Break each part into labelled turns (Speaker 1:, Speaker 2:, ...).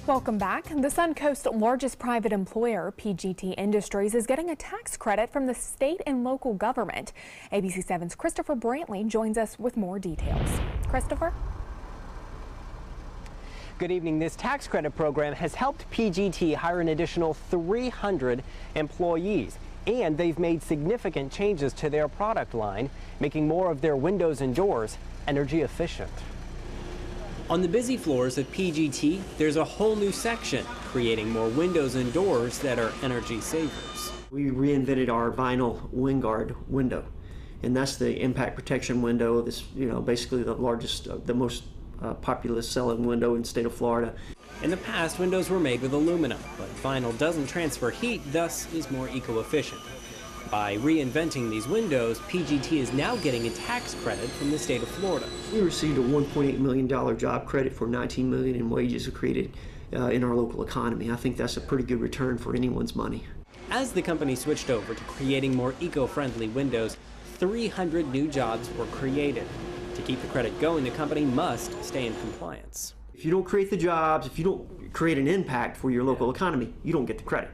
Speaker 1: Welcome back. The Suncoast's largest private employer, PGT Industries, is getting a tax credit from the state and local government. ABC 7's Christopher Brantley joins us with more details. Christopher?
Speaker 2: Good evening. This tax credit program has helped PGT hire an additional 300 employees, and they've made significant changes to their product line, making more of their windows and doors energy efficient. On the busy floors of PGT, there's a whole new section, creating more windows and doors that are energy savers.
Speaker 3: We reinvented our vinyl wind guard window, and that's the impact protection window. This, basically the largest, the most popular selling window in the state of Florida.
Speaker 2: In the past, windows were made with aluminum, but vinyl doesn't transfer heat, thus is more eco-efficient. By reinventing these windows, PGT is now getting a tax credit from the state of Florida.
Speaker 3: We received a $1.8 million job credit for $19 million in wages created in our local economy. I think that's a pretty good return for anyone's money.
Speaker 2: As the company switched over to creating more eco-friendly windows, 300 new jobs were created. To keep the credit going, the company must stay in compliance.
Speaker 3: If you don't create the jobs, if you don't create an impact for your local economy, you don't get the credit.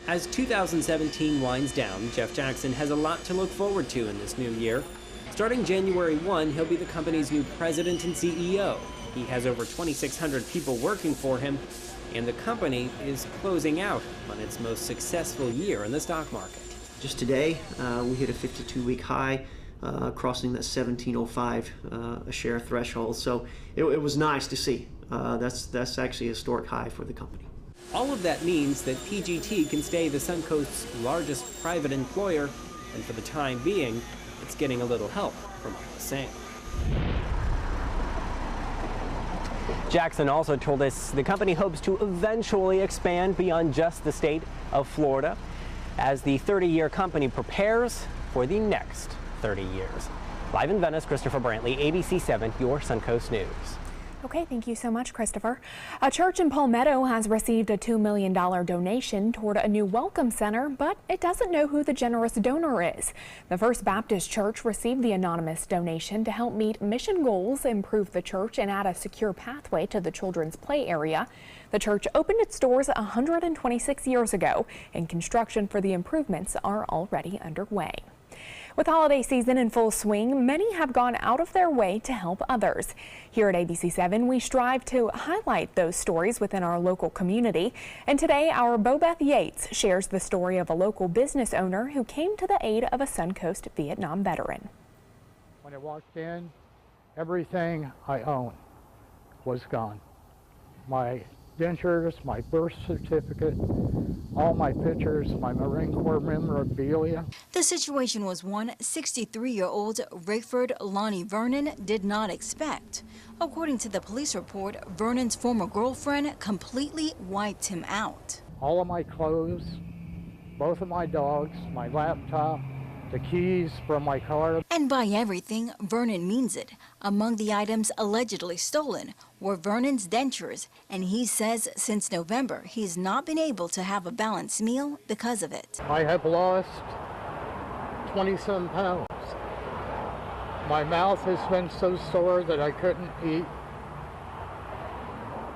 Speaker 2: As 2017 winds down, Jeff Jackson has a lot to look forward to in this new year. Starting January 1, he'll be the company's new president and CEO. He has over 2,600 people working for him, and the company is closing out on its most successful year in the stock market.
Speaker 3: Just today, we hit a 52-week high, crossing that 1705 a share threshold. So it was nice to see. That's actually a historic high for the company.
Speaker 2: All of that means that PGT can stay the Suncoast's largest private employer, and for the time being, it's getting a little help from all the same. Jackson also told us the company hopes to eventually expand beyond just the state of Florida as the 30-year company prepares for the next 30 years. Live in Venice, Christopher Brantley, ABC 7, your Suncoast News.
Speaker 1: Okay, thank you so much, Christopher. A church in Palmetto has received a $2 million donation toward a new welcome center, but it doesn't know who the generous donor is. The First Baptist Church received the anonymous donation to help meet mission goals, improve the church, and add a secure pathway to the children's play area. The church opened its doors 126 years ago, and construction for the improvements are already underway. With holiday season in full swing, many have gone out of their way to help others. Here at ABC 7, we strive to highlight those stories within our local community. And today, our Bobeth Yates shares the story of a local business owner who came to the aid of a Suncoast Vietnam veteran.
Speaker 4: When I walked in, everything I owned was gone. My dentures, my birth certificate, all my pictures, my Marine Corps memorabilia.
Speaker 5: The situation was one 63-year-old Rayford Lonnie Vernon did not expect. According to the police report, Vernon's former girlfriend completely wiped him out.
Speaker 4: All of my clothes, both of my dogs, my laptop, the keys from my car.
Speaker 5: And by everything, Vernon means it. Among the items allegedly stolen were Vernon's dentures, and he says since November he's not been able to have a balanced meal because of it.
Speaker 4: I have lost 27 pounds. My mouth has been so sore that I couldn't eat,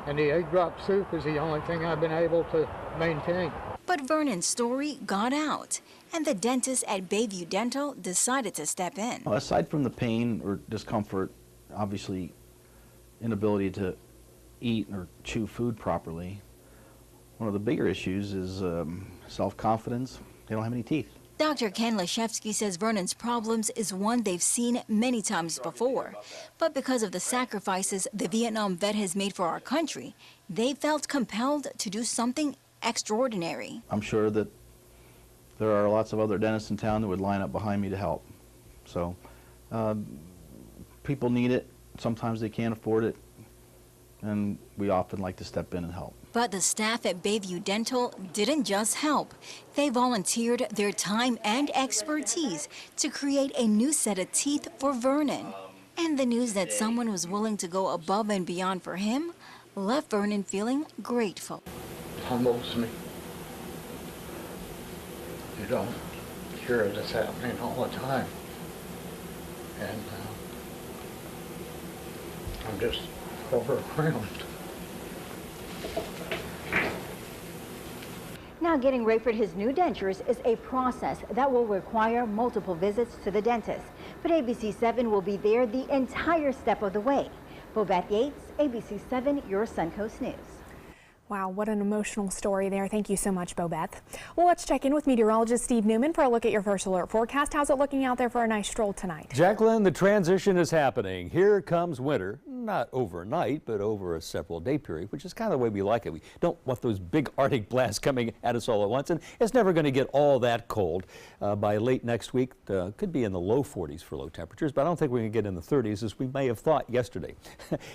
Speaker 4: and the egg drop soup is the only thing I've been able to maintain.
Speaker 5: But Vernon's story got out, and the dentist at Bayview Dental decided to step in.
Speaker 6: Well, aside from the pain or discomfort, obviously inability to eat or chew food properly, one of the bigger issues is self-confidence. They don't have any teeth.
Speaker 5: Dr. Ken Leshevsky says Vernon's problems is one they've seen many times before. But because of the sacrifices the Vietnam vet has made for our country, they felt compelled to do something extraordinary.
Speaker 6: I'm sure that there are lots of other dentists in town that would line up behind me to help. So people need it. Sometimes they can't afford it, and we often like to step in and help.
Speaker 5: But the staff at Bayview Dental didn't just help. They volunteered their time and expertise to create a new set of teeth for Vernon. And the news that someone was willing to go above and beyond for him left Vernon feeling grateful.
Speaker 4: It humbles me. You don't hear this happening all the time. And I'm just overwhelmed.
Speaker 7: Now, getting Rayford his new dentures is a process that will require multiple visits to the dentist. But ABC7 will be there the entire step of the way. Bobette Yates, ABC7, your Suncoast News.
Speaker 1: Wow, what an emotional story there. Thank you so much, Bobette. Well, let's check in with meteorologist Steve Newman for a look at your first alert forecast. How's it looking out there for a nice stroll tonight?
Speaker 8: Jacqueline, the transition is happening. Here comes winter. Not overnight, but over a several-day period, which is kind of the way we like it. We don't want those big Arctic blasts coming at us all at once, and it's never going to get all that cold. By late next week, could be in the low 40s for low temperatures, but I don't think we're going to get in the 30s as we may have thought yesterday.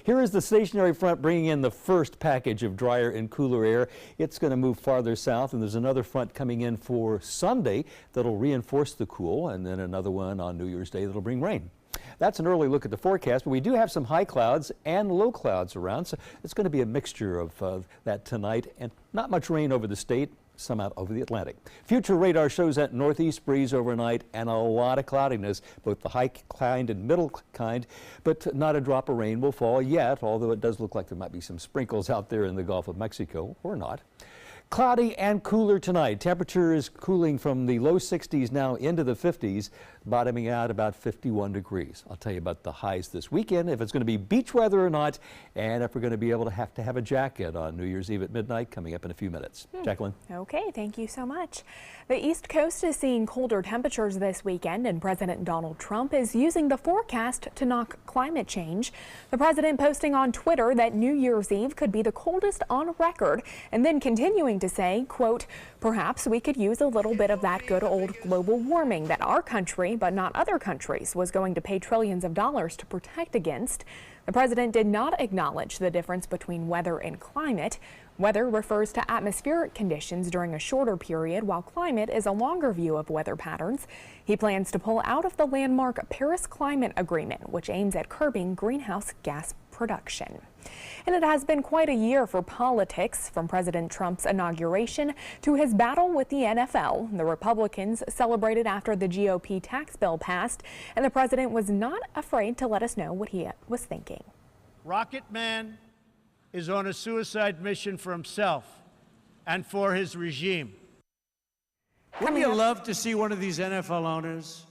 Speaker 8: Here is the stationary front bringing in the first package of drier and cooler air. It's going to move farther south, and there's another front coming in for Sunday that'll reinforce the cool, and then another one on New Year's Day that'll bring rain. That's an early look at the forecast, but we do have some high clouds and low clouds around, so it's going to be a mixture of that tonight, and not much rain over the state, some out over the Atlantic. Future radar shows that northeast breeze overnight and a lot of cloudiness, both the high kind and middle kind, but not a drop of rain will fall yet, although it does look like there might be some sprinkles out there in the Gulf of Mexico, or not. Cloudy and cooler tonight. Temperature is cooling from the low 60s now into the 50s, bottoming out about 51 degrees. I'll tell you about the highs this weekend, if it's going to be beach weather or not, and if we're going to be able to have a jacket on New Year's Eve at midnight, coming up in a few minutes. Jacqueline?
Speaker 1: Okay, thank you so much. The East Coast is seeing colder temperatures this weekend, and President Donald Trump is using the forecast to knock climate change. The president posting on Twitter that New Year's Eve could be the coldest on record, and then continuing to say, quote, perhaps we could use a little bit of that good old global warming that our country, but not other countries, was going to pay trillions of dollars to protect against. The president did not acknowledge the difference between weather and climate. Weather refers to atmospheric conditions during a shorter period, while climate is a longer view of weather patterns. He plans to pull out of the landmark Paris Climate Agreement, which aims at curbing greenhouse gas production. And it has been quite a year for politics, from President Trump's inauguration to his battle with the NFL. The Republicans celebrated after the GOP tax bill passed, and the president was not afraid to let us know what he was thinking.
Speaker 9: Rocket Man is on a suicide mission for himself and for his regime. Wouldn't you love to see one of these NFL owners,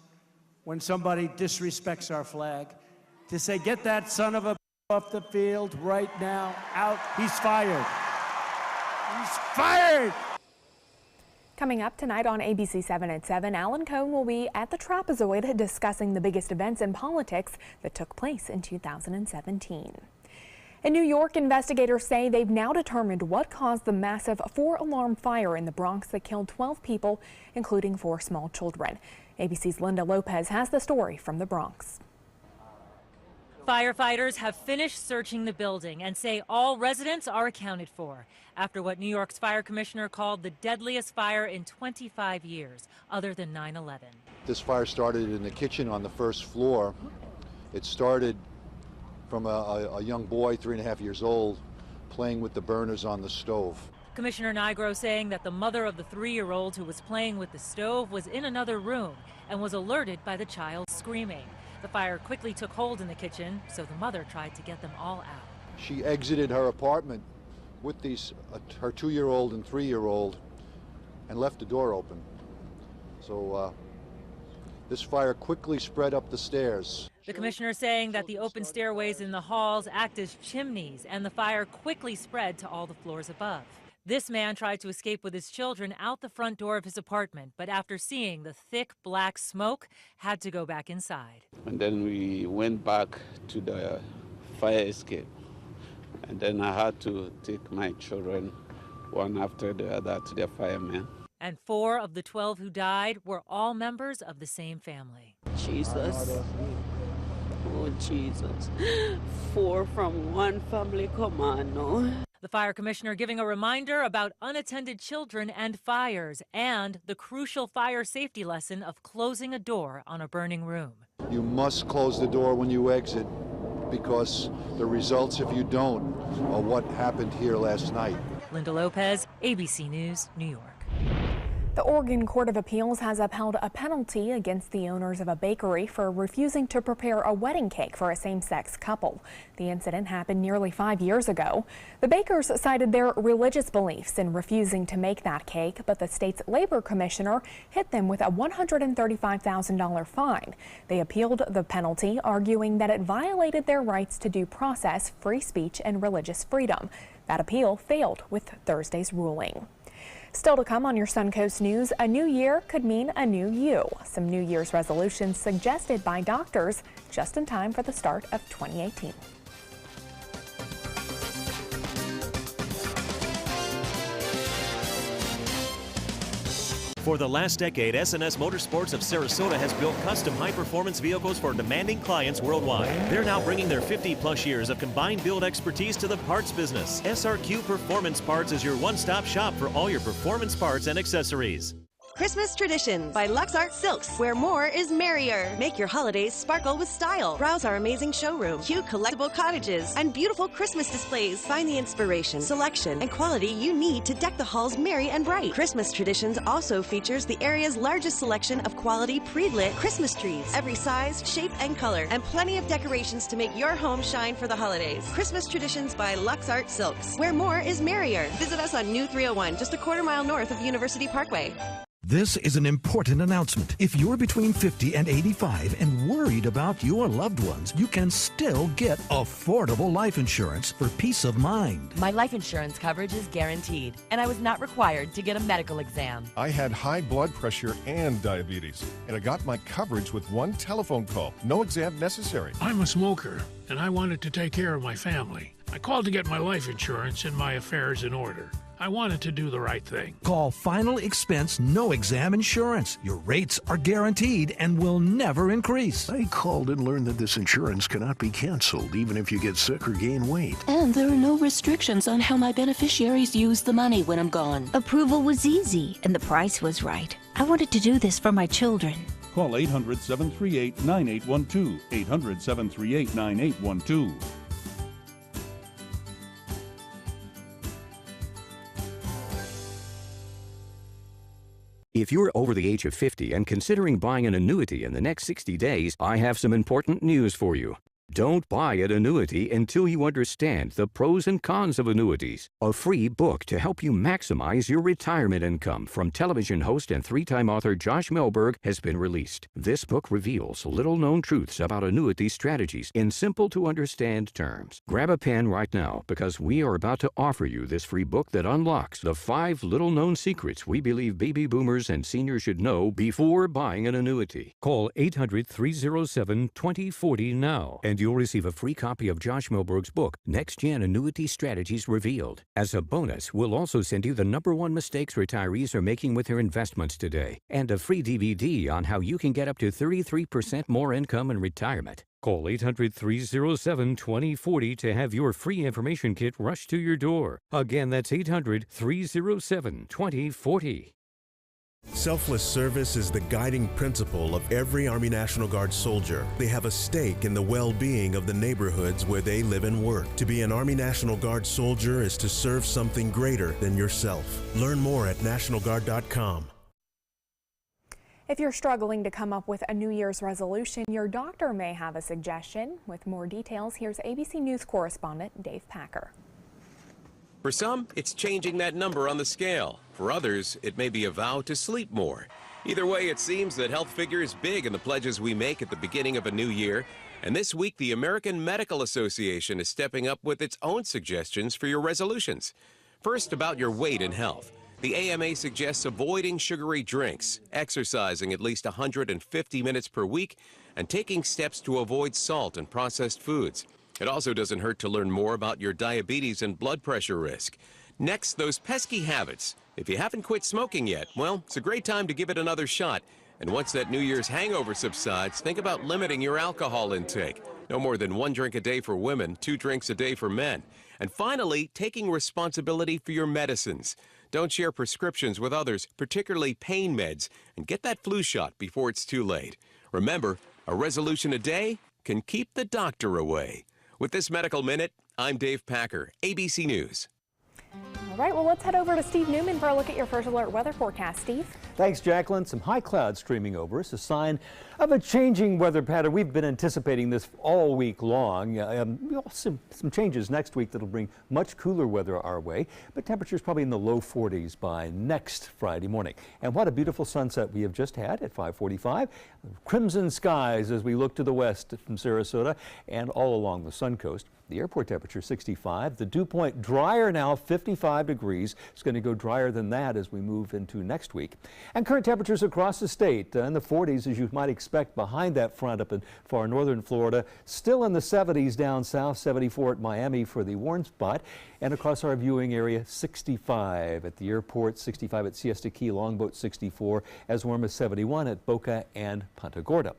Speaker 9: when somebody disrespects our flag, to say, get that son of a off the field right now, out, he's fired. He's fired!
Speaker 1: Coming up tonight on ABC7 at 7, Alan Cohn will be at the Trapezoid discussing the biggest events in politics that took place in 2017. In New York, investigators say they've now determined what caused the massive 4-alarm fire in the Bronx that killed 12 people, including 4 small children. ABC's Linda Lopez has the story from the Bronx.
Speaker 10: Firefighters have finished searching the building and say all residents are accounted for after what New York's fire commissioner called the deadliest fire in 25 years, other than 9/11.
Speaker 11: This fire started in the kitchen on the first floor. It started from a young boy, 3.5 years old, playing with the burners on the stove.
Speaker 10: Commissioner Nigro saying that the mother of the 3-year-old who was playing with the stove was in another room and was alerted by the child screaming. The fire quickly took hold in the kitchen, so the mother tried to get them all out.
Speaker 11: She exited her apartment with her 2-year-old and 3-year-old and left the door open. So this fire quickly spread up the stairs.
Speaker 10: The commissioner saying that the open stairways in the halls act as chimneys, and the fire quickly spread to all the floors above. This man tried to escape with his children out the front door of his apartment, but after seeing the thick black smoke, had to go back inside.
Speaker 12: And then we went back to the fire escape. And then I had to take my children one after the other to the firemen.
Speaker 10: And 4 of the 12 who died were all members of the same family.
Speaker 13: Jesus. Oh, Jesus. 4 from one family, come on, no.
Speaker 10: The fire commissioner giving a reminder about unattended children and fires, and the crucial fire safety lesson of closing a door on a burning room.
Speaker 11: You must close the door when you exit, because the results, if you don't, are what happened here last night.
Speaker 10: Linda Lopez, ABC News, New York.
Speaker 1: The Oregon Court of Appeals has upheld a penalty against the owners of a bakery for refusing to prepare a wedding cake for a same-sex couple. The incident happened nearly 5 years ago. The bakers cited their religious beliefs in refusing to make that cake, but the state's labor commissioner hit them with a $135,000 fine. They appealed the penalty, arguing that it violated their rights to due process, free speech, and religious freedom. That appeal failed with Thursday's ruling. Still to come on your Suncoast News, a new year could mean a new you. Some New Year's resolutions suggested by doctors just in time for the start of 2018.
Speaker 14: For the last decade, S&S Motorsports of Sarasota has built custom high-performance vehicles for demanding clients worldwide. They're now bringing their 50-plus years of combined build expertise to the parts business. SRQ Performance Parts is your one-stop shop for all your performance parts and accessories.
Speaker 15: Christmas Tradition by LuxArt Silks, where more is merrier. Make your holidays sparkle with style. Browse our amazing showroom, cute collectible cottages, and beautiful Christmas displays. Find the inspiration, selection, and quality you need to deck the halls merry and bright. Christmas Traditions also features the area's largest selection of quality pre-lit Christmas trees, every size, shape, and color, and plenty of decorations to make your home shine for the holidays. Christmas Traditions by LuxArt Silks, where more is merrier. Visit us on New 301, just a quarter-mile north of University Parkway.
Speaker 16: This is an important announcement. If you're between 50 and 85 and worried about your loved ones, you can still get affordable life insurance for peace of mind.
Speaker 17: My life insurance coverage is guaranteed, and I was not required to get a medical exam.
Speaker 18: I had high blood pressure and diabetes, and I got my coverage with one telephone call. No exam necessary.
Speaker 19: I'm a smoker, and I wanted to take care of my family. I called to get my life insurance and my affairs in order. I wanted to do the right thing.
Speaker 16: Call Final Expense No Exam Insurance. Your rates are guaranteed and will never increase.
Speaker 20: I called and learned that this insurance cannot be canceled even if you get sick or gain weight.
Speaker 21: And there are no restrictions on how my beneficiaries use the money when I'm gone.
Speaker 22: Approval was easy and the price was right. I wanted to do this for my children.
Speaker 23: Call 800-738-9812. 800-738-9812.
Speaker 24: If you're over the age of 50 and considering buying an annuity in the next 60 days, I have some important news for you. Don't buy an annuity until you understand the pros and cons of annuities. A free book to help you maximize your retirement income from television host and three-time author Josh Melberg has been released. This book reveals little-known truths about annuity strategies in simple-to-understand terms. Grab a pen right now because we are about to offer you this free book that unlocks the 5 little-known secrets we believe baby boomers and seniors should know before buying an annuity. Call 800-307-2040 now, and you'll receive a free copy of Josh Melberg's book, Next Gen Annuity Strategies Revealed. As a bonus, we'll also send you the #1 mistakes retirees are making with their investments today, and a free DVD on how you can get up to 33% more income in retirement. Call 800-307-2040 to have your free information kit rushed to your door. Again, that's 800-307-2040.
Speaker 25: Selfless service is the guiding principle of every Army National Guard soldier. They have a stake in the well-being of the neighborhoods where they live and work. To be an Army National Guard soldier is to serve something greater than yourself. Learn more at nationalguard.com.
Speaker 1: If you're struggling to come up with a New Year's resolution, your doctor may have a suggestion. With more details, here's ABC News correspondent Dave Packer.
Speaker 26: For some, it's changing that number on the scale. For others, it may be a vow to sleep more. Either way, it seems that health figures big in the pledges we make at the beginning of a new year. And this week, the American Medical Association is stepping up with its own suggestions for your resolutions. First, about your weight and health. The AMA suggests avoiding sugary drinks, exercising at least 150 minutes per week, and taking steps to avoid salt and processed foods. It also doesn't hurt to learn more about your diabetes and blood pressure risk. Next, those pesky habits. If you haven't quit smoking yet, well, it's a great time to give it another shot. And once that New Year's hangover subsides, think about limiting your alcohol intake. No more than 1 drink a day for women, 2 drinks a day for men. And finally, taking responsibility for your medicines. Don't share prescriptions with others, particularly pain meds, and get that flu shot before it's too late. Remember, a resolution a day can keep the doctor away. With this Medical Minute, I'm Dave Packer, ABC News.
Speaker 1: All right, well, let's head over to Steve Newman for a look at your first alert weather forecast. Steve?
Speaker 8: Thanks, Jacqueline. Some high clouds streaming over us, a sign of a changing weather pattern. We've been anticipating this all week long. Some changes next week that'll bring much cooler weather our way, but temperatures probably in the low 40s by next Friday morning. And what a beautiful sunset we have just had at 5:45. Crimson skies as we look to the west from Sarasota and all along the Sun Coast. The airport temperature 65. The dew point drier now, 55 degrees. It's going to go drier than that as we move into next week. And current temperatures across the state in the 40s, as you might expect, behind that front up in far northern Florida. Still in the 70s down south, 74 at Miami for the warm spot. And across our viewing area, 65 at the airport, 65 at Siesta Key, Longboat 64, as warm as 71 at Boca and Punta Gorda.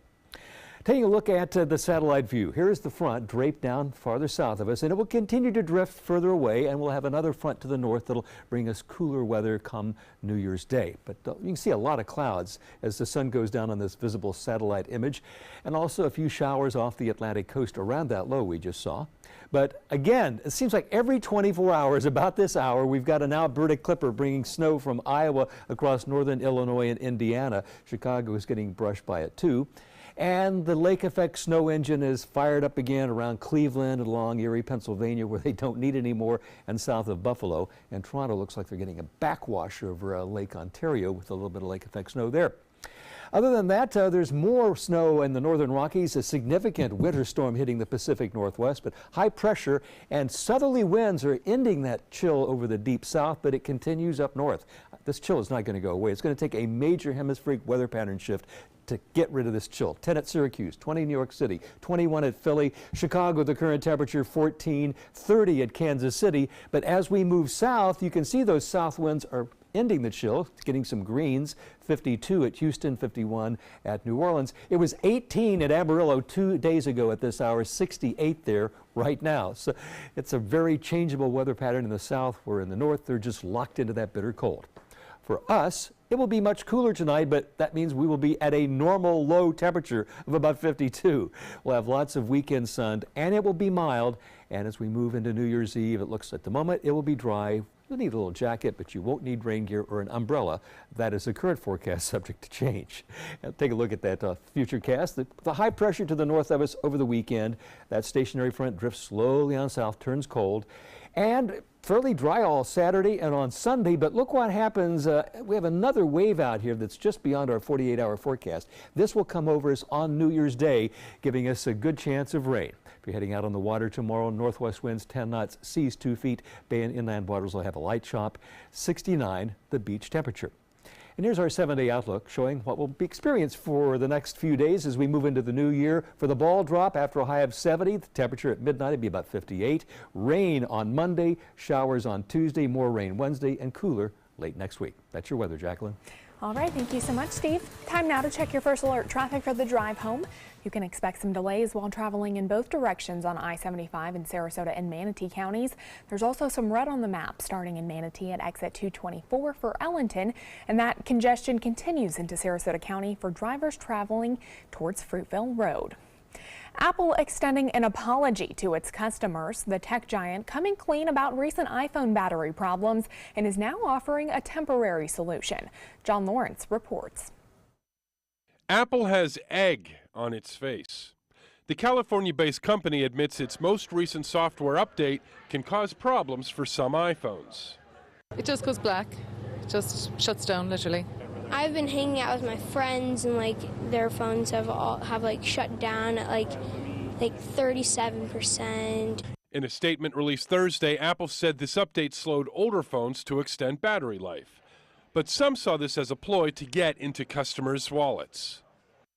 Speaker 8: Taking a look at the satellite view, here's the front draped down farther south of us, and it will continue to drift further away, and we'll have another front to the north that'll bring us cooler weather come New Year's Day. But you can see a lot of clouds as the sun goes down on this visible satellite image, and also a few showers off the Atlantic coast around that low we just saw. But again, it seems like every 24 hours, about this hour, we've got an Alberta clipper bringing snow from Iowa across northern Illinois and Indiana. Chicago is getting brushed by it too. And the lake effect snow engine is fired up again around Cleveland, along Erie, Pennsylvania, where they don't need any more, and south of Buffalo. And Toronto looks like they're getting a backwash over Lake Ontario with a little bit of lake effect snow there. Other than that, there's more snow in the northern Rockies, a significant winter storm hitting the Pacific Northwest, but high pressure and southerly winds are ending that chill over the deep south, but it continues up north. This chill is not going to go away. It's going to take a major hemispheric weather pattern shift to get rid of this chill. 10 at Syracuse, 20 New York City, 21 at Philly, Chicago, the current temperature 14, 30 at Kansas City. But as we move south, you can see those south winds are ending the chill, getting some greens, 52 at Houston, 51 at New Orleans. It was 18 at Amarillo 2 days ago at this hour, 68 there right now. So it's a very changeable weather pattern in the south, where in the north they're just locked into that bitter cold. For us, it will be much cooler tonight, but that means we will be at a normal low temperature of about 52. We'll have lots of weekend sun, and it will be mild. And as we move into New Year's Eve, it looks at the moment it will be dry. You'll need a little jacket, but you won't need rain gear or an umbrella. That is the current forecast, subject to change. And take a look at that future cast. The high pressure to the north of us over the weekend. That stationary front drifts slowly on south, turns cold, and fairly dry all Saturday and on Sunday. But look what happens. We have another wave out here that's just beyond our 48-hour forecast. This will come over us on New Year's Day, giving us a good chance of rain. If you're heading out on the water tomorrow, northwest winds 10 knots, seas 2 feet. Bay and inland waters will have a light chop. 69 the beach temperature. And here's our 7-day outlook showing what will be experienced for the next few days as we move into the new year. For the ball drop, after a high of 70, the temperature at midnight will be about 58. Rain on Monday, showers on Tuesday, more rain Wednesday, and cooler late next week. That's your weather, Jacqueline.
Speaker 1: All right, thank you so much, Steve. Time now to check your first alert traffic for the drive home. You can expect some delays while traveling in both directions on I-75 in Sarasota and Manatee counties. There's also some red on the map starting in Manatee at exit 224 for Ellington, and that congestion continues into Sarasota County for drivers traveling towards Fruitville Road. Apple extending an apology to its customers, the tech giant coming clean about recent iPhone battery problems and is now offering a temporary solution. John Lawrence reports.
Speaker 2: Apple has egg on its face. The California-based company admits its most recent software update can cause problems for some iPhones.
Speaker 3: It just goes black. It just shuts down, literally.
Speaker 4: I've been hanging out with my friends, and their phones have shut down at like 37%.
Speaker 2: In a statement released Thursday, Apple said this update slowed older phones to extend battery life. But some saw this as a ploy to get into customers' wallets.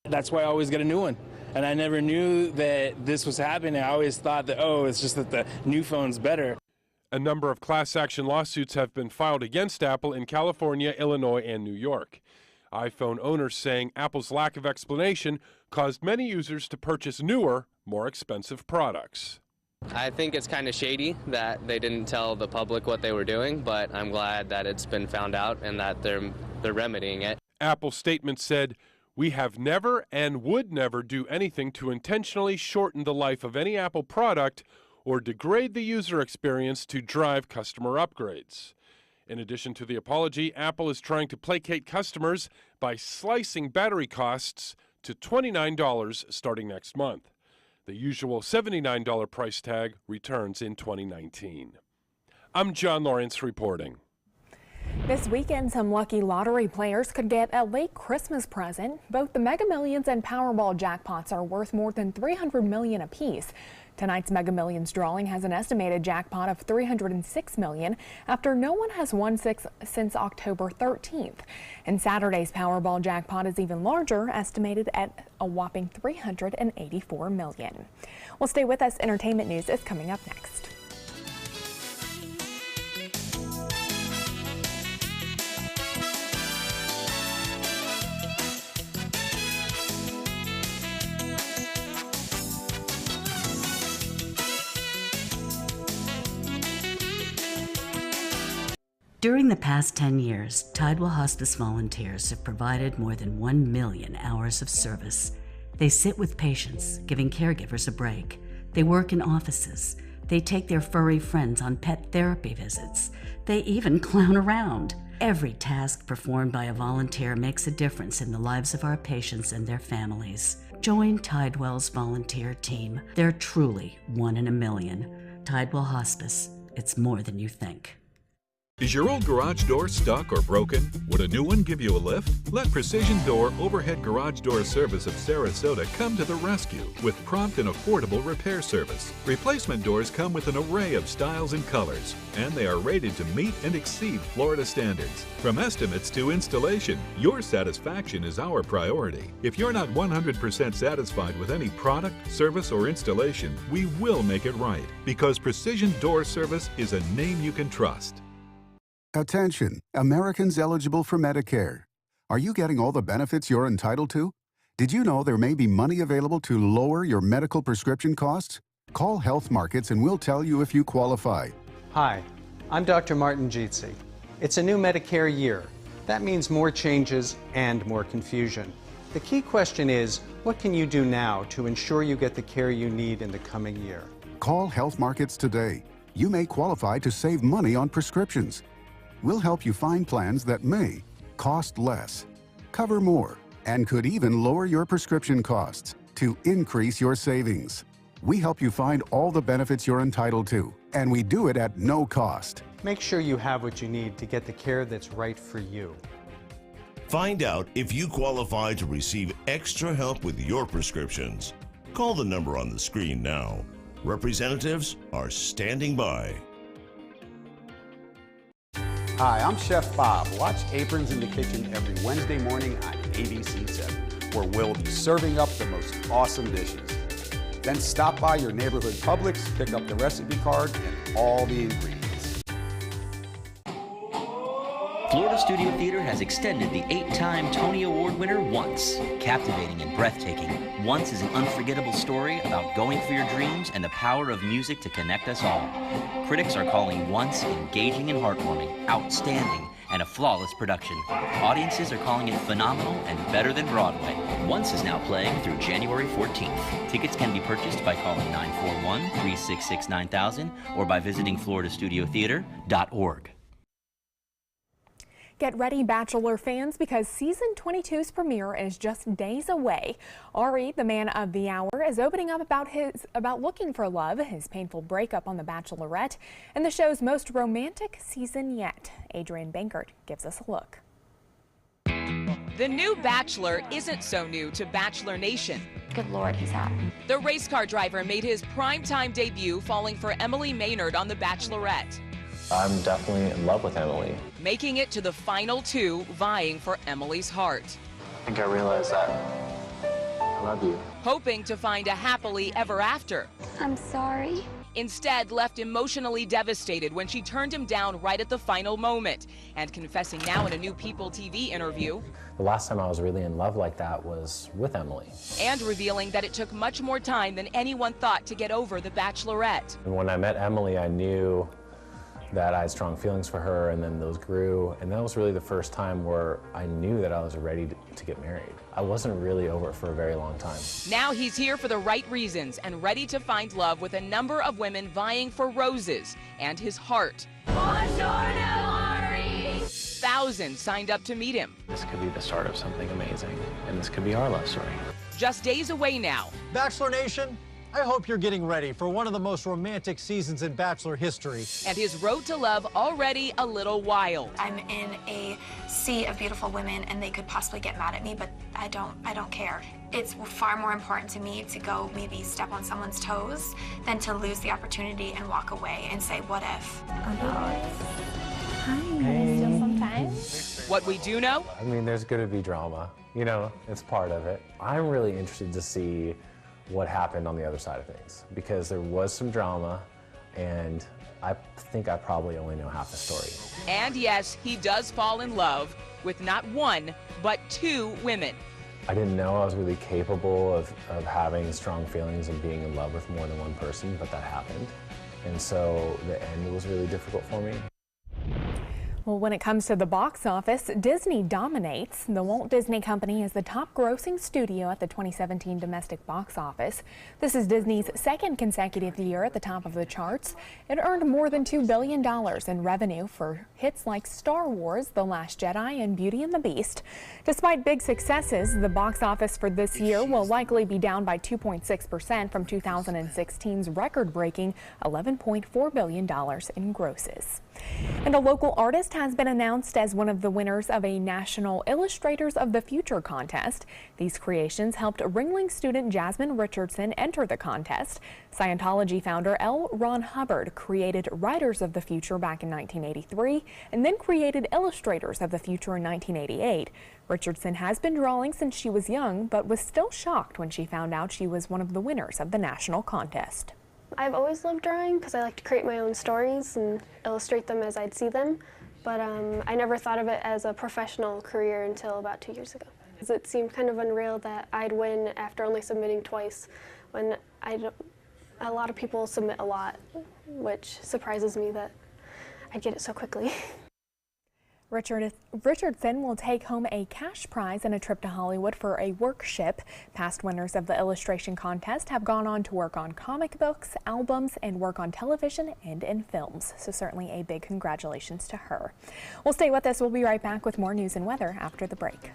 Speaker 5: That's why I always get a new one. And I never knew that this was happening. I always thought that, it's just that the new phone's better.
Speaker 2: A number of class action lawsuits have been filed against Apple in California, Illinois, and New York. iPhone owners saying Apple's lack of explanation caused many users to purchase newer, more expensive products.
Speaker 6: I think it's kind of shady that they didn't tell the public what they were doing, but I'm glad that it's been found out and that they're remedying it.
Speaker 2: Apple's statement said, "We have never and would never do anything to intentionally shorten the life of any Apple product or degrade the user experience to drive customer upgrades. In addition to the apology, Apple is trying to placate customers by slicing battery costs to $29 starting next month. The usual $79 price tag returns in 2019. I'm John Lawrence reporting.
Speaker 1: This weekend, some lucky lottery players could get a late Christmas present. Both the Mega Millions and Powerball jackpots are worth more than $300 million apiece. Tonight's Mega Millions drawing has an estimated jackpot of $306 million after no one has won since October 13th. And Saturday's Powerball jackpot is even larger, estimated at a whopping $384 million. Well, stay with us. Entertainment news is coming up next.
Speaker 7: During the past 10 years, Tidewell Hospice volunteers have provided more than 1 million hours of service. They sit with patients, giving caregivers a break. They work in offices. They take their furry friends on pet therapy visits. They even clown around. Every task performed by a volunteer makes a difference in the lives of our patients and their families. Join Tidewell's volunteer team. They're truly 1 in a million. Tidewell Hospice. It's more than you think.
Speaker 9: Is your old garage door stuck or broken? Would a new one give you a lift? Let Precision Door Overhead Garage Door Service of Sarasota come to the rescue with prompt and affordable repair service. Replacement doors come with an array of styles and colors, and they are rated to meet and exceed Florida standards. From estimates to installation, your satisfaction is our priority. If you're not 100% satisfied with any product, service, or installation, we will make it right, because Precision Door Service is a name you can trust.
Speaker 11: Attention, Americans eligible for Medicare. Are you getting all the benefits you're entitled to? Did you know there may be money available to lower your medical prescription costs? Call Health Markets and we'll tell you if you qualify.
Speaker 12: Hi, I'm Dr. Martin Jeetsi. It's a new Medicare year. That means more changes and more confusion. The key question is, what can you do now to ensure you get the care you need in the coming year?
Speaker 11: Call Health Markets today. You may qualify to save money on prescriptions. We'll help you find plans that may cost less, cover more, and could even lower your prescription costs to increase your savings. We help you find all the benefits you're entitled to, and we do it at no cost.
Speaker 12: Make sure you have what you need to get the care that's right for you.
Speaker 13: Find out if you qualify to receive extra help with your prescriptions. Call the number on the screen now. Representatives are standing by.
Speaker 23: Hi, I'm Chef Bob. Watch Aprons in the Kitchen every Wednesday morning on ABC7, where we'll be serving up the most awesome dishes. Then stop by your neighborhood Publix, pick up the recipe card and all the ingredients.
Speaker 27: Florida Studio Theater has extended the 8-time Tony Award winner Once. Captivating and breathtaking, Once is an unforgettable story about going for your dreams and the power of music to connect us all. Critics are calling Once engaging and heartwarming, outstanding, and a flawless production. Audiences are calling it phenomenal and better than Broadway. Once is now playing through January 14th. Tickets can be purchased by calling 941-366-9000 or by visiting floridastudiotheater.org.
Speaker 1: Get ready, Bachelor fans, because season 22's premiere is just days away. Ari, the man of the hour, is opening up about looking for love, his painful breakup on The Bachelorette, and the show's most romantic season yet. Adrian Bankert gives us a look.
Speaker 28: The new Bachelor isn't so new to Bachelor Nation.
Speaker 29: Good Lord, he's hot.
Speaker 28: The race car driver made his primetime debut falling for Emily Maynard on The Bachelorette.
Speaker 30: I'm definitely in love with Emily.
Speaker 28: Making it to the final 2, vying for Emily's heart.
Speaker 30: I think I realized that I love you.
Speaker 28: Hoping to find a happily ever after.
Speaker 29: I'm sorry.
Speaker 28: Instead, left emotionally devastated when she turned him down right at the final moment, and confessing now in a new People TV interview.
Speaker 30: The last time I was really in love like that was with Emily.
Speaker 28: And revealing that it took much more time than anyone thought to get over The Bachelorette.
Speaker 30: And when I met Emily, I knew
Speaker 10: that I had strong feelings for her, and then those grew, and that was really the first time where I knew that I was ready to get married. I wasn't really over it for a very long time.
Speaker 28: Now he's here for the right reasons and ready to find love with a number of women vying for roses and his heart. Thousands signed up to meet him.
Speaker 10: This could be the start of something amazing, and this could be our love story.
Speaker 28: Just days away now.
Speaker 14: Bachelor Nation, I hope you're getting ready for one of the most romantic seasons in Bachelor history.
Speaker 28: And his road to love already a little wild.
Speaker 15: I'm in a sea of beautiful women, and they could possibly get mad at me, but I don't care. It's far more important to me to go maybe step on someone's toes than to lose the opportunity and walk away and say, what if?
Speaker 28: What we do know?
Speaker 10: I mean, there's going to be drama. You know, it's part of it. I'm really interested to see what happened on the other side of things, because there was some drama, and I think I probably only know half the story.
Speaker 28: And yes, he does fall in love with not one, but two women.
Speaker 10: I didn't know I was really capable of having strong feelings and being in love with more than one person, but that happened. And so the end was really difficult for me.
Speaker 1: Well, when it comes to the box office, Disney dominates. The Walt Disney Company is the top grossing studio at the 2017 domestic box office. This is Disney's second consecutive year at the top of the charts. It earned more than $2 billion in revenue for hits like Star Wars, The Last Jedi, and Beauty and the Beast. Despite big successes, the box office for this year will likely be down by 2.6% from 2016's record-breaking $11.4 billion in grosses. And a local artist has been announced as one of the winners of a National Illustrators of the Future contest. These creations helped Ringling student Jasmine Richardson enter the contest. Scientology founder L. Ron Hubbard created Writers of the Future back in 1983 and then created Illustrators of the Future in 1988. Richardson has been drawing since she was young, but was still shocked when she found out she was one of the winners of the national contest.
Speaker 16: I've always loved drawing because I like to create my own stories and illustrate them as I'd see them, but I never thought of it as a professional career until about 2 years ago. It seemed kind of unreal that I'd win after only submitting twice, when a lot of people submit a lot, which surprises me that I get it so quickly.
Speaker 1: Richardson will take home a cash prize and a trip to Hollywood for a workshop. Past winners of the illustration contest have gone on to work on comic books, albums, and work on television and in films. So certainly a big congratulations to her. Well, stay with us. We'll be right back with more news and weather after the break.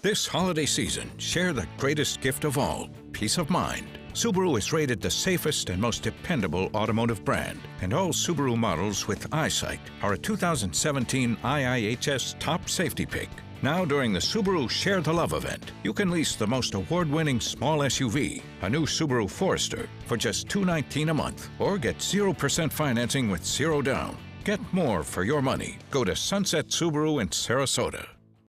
Speaker 17: This holiday season, share the greatest gift of all, peace of mind. Subaru is rated the safest and most dependable automotive brand, and all Subaru models with EyeSight are a 2017 IIHS top safety pick. Now during the Subaru Share the Love event, you can lease the most award-winning small SUV, a new Subaru Forester, for just $219 a month, or get 0% financing with zero down. Get more for your money. Go to Sunset Subaru in Sarasota.